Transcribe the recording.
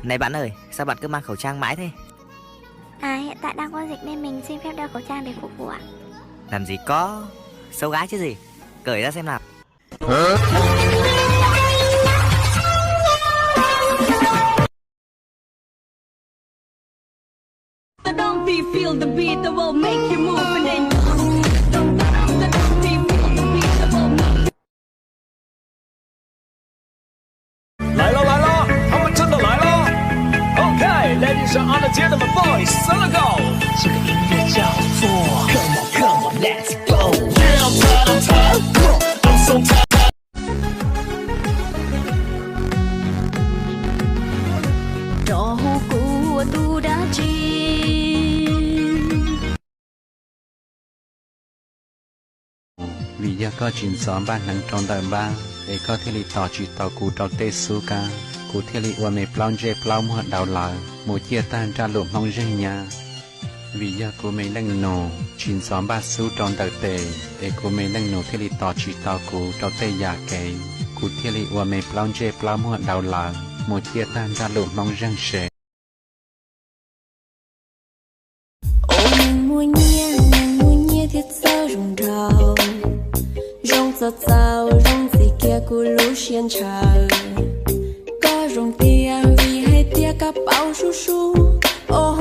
Này bạn ơi, sao bạn cứ mang khẩu trang mãi thế? Hiện tại đang có dịch nên mình xin phép đeo khẩu trang để phục vụ ạ. Làm gì có, xấu gái chứ gì. Cởi ra xem nào. Don't feel the beat that will make you move and then来了来了，他们真的来了。OK，ladies and gentlemen, boys, let's go。这个音乐叫做 Come on, come on, let's go。Yeah, I'm tired, I'm tired, I'm so tired。trò hô của tu đã chi vì giờ có chuyện xóm ban nắng trong đời ba để có thể li tỏ chỉ tỏ cụ tỏ tê su ca cụ thể li qua mẹ plong dê plong mua đào lờ một chia tan ra lụm mong riêng nhà vì giờ cụ mẹ đang nổ chuyện xóm ba su trong đời tề để cụ mẹ đang nổ thể li tỏ chỉ tỏ cụ tỏ tê già kề cụ thể li qua mẹ plong dê plong mua đào lờ một chia tan ra lụm mong riêng sẻ nàng mua nhia thiết sao rùng rào rong giọt rào rong gì kia cu lú xiên trời có rong tia vì hay tia cá bao su su ô